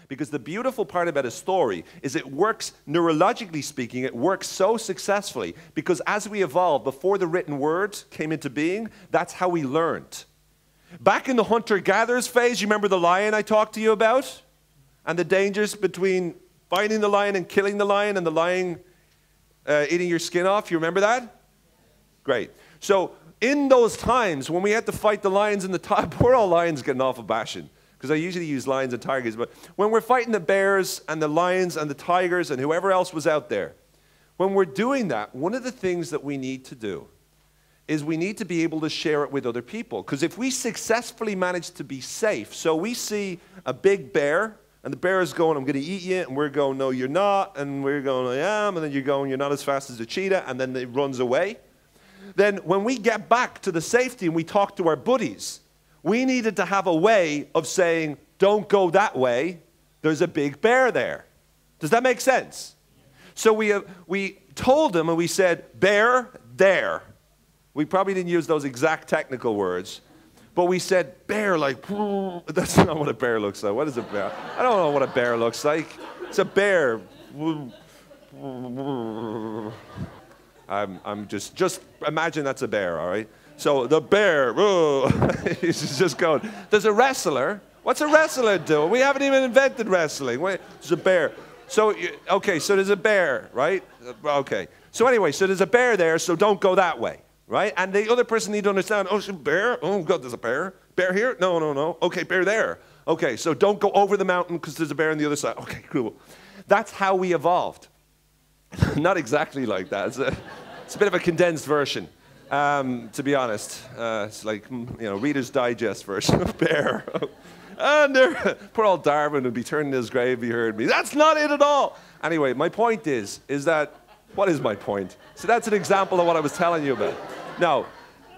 Because the beautiful part about a story is it works, neurologically speaking, it works so successfully because as we evolved, before the written word came into being, that's how we learned. Back in the hunter-gatherers phase, you remember the lion I talked to you about? And the dangers between finding the lion and killing the lion and the lion eating your skin off. You remember that? Great. So in those times when we had to fight the lions and the tigers, poor old lions getting off of bashing, because I usually use lions and tigers, but when we're fighting the bears and the lions and the tigers and whoever else was out there, when we're doing that, one of the things that we need to do is we need to be able to share it with other people. Because if we successfully manage to be safe, so we see a big bear, and the bear is going, I'm going to eat you, and we're going, no, you're not, and we're going, I am, and then you're going, you're not as fast as the cheetah, and then it runs away. Then when we get back to the safety and we talk to our buddies, we needed to have a way of saying, don't go that way, there's a big bear there. Does that make sense? So we told them and we said, bear there. We probably didn't use those exact technical words, but we said bear like, that's not what a bear looks like. What is a bear? I don't know what a bear looks like. It's a bear. I'm just imagine that's a bear, all right? So the bear, he's just going, there's a wrestler. What's a wrestler do? We haven't even invented wrestling. There's a bear. So, okay, so there's a bear, right? Okay. So anyway, so there's a bear there, so don't go that way, right? And the other person needs to understand, oh, it's a bear? Oh, God, there's a bear. Bear here? No, no, no. Okay, bear there. Okay, so don't go over the mountain because there's a bear on the other side. Okay, cool. That's how we evolved. Not exactly like that. It's a bit of a condensed version. To be honest, it's like, Reader's Digest version of bear. And poor old Darwin would be turning his grave if he heard me. That's not it at all. Anyway, my point is that, what is my point? So that's an example of what I was telling you about. Now,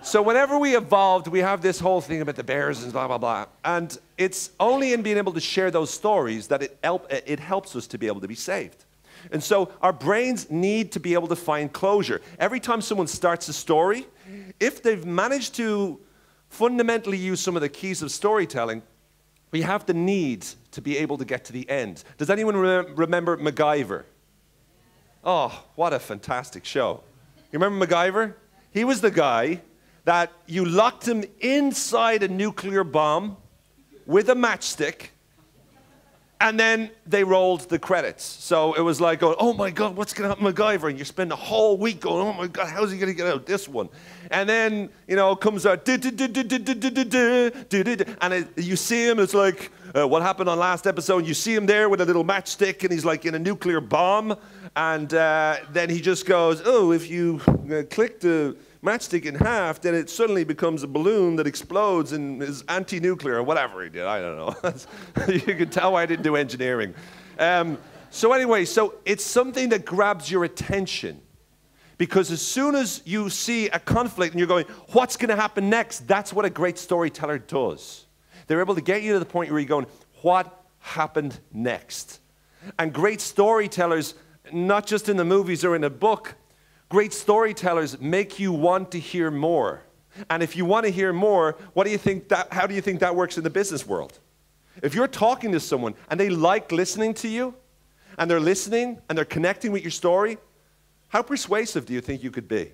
so whenever we evolved, we have this whole thing about the bears and blah, blah, blah. And it's only in being able to share those stories that it helps us to be able to be saved. And so our brains need to be able to find closure. Every time someone starts a story, if they've managed to fundamentally use some of the keys of storytelling, we have the need to be able to get to the end. Does anyone remember MacGyver? Oh, what a fantastic show. You remember MacGyver? He was the guy that you locked him inside a nuclear bomb with a matchstick, and then they rolled the credits. So it was like, oh my God, what's going to happen to MacGyver? And you spend a whole week going, oh my God, how's he going to get out this one? And then, it comes out, and you see him, it's like, what happened on last episode? You see him there with a little matchstick, and he's like in a nuclear bomb. And then he just goes, oh, if you click the matchstick in half, then it suddenly becomes a balloon that explodes and is anti-nuclear or whatever he did. I don't know. You can tell why I didn't do engineering. So anyway, so it's something that grabs your attention. Because as soon as you see a conflict and you're going, what's going to happen next? That's what a great storyteller does. They're able to get you to the point where you're going, what happened next? And great storytellers, not just in the movies or in a book, great storytellers make you want to hear more. And if you want to hear more, how do you think that works in the business world? If you're talking to someone and they like listening to you, and they're listening and they're connecting with your story, how persuasive do you think you could be?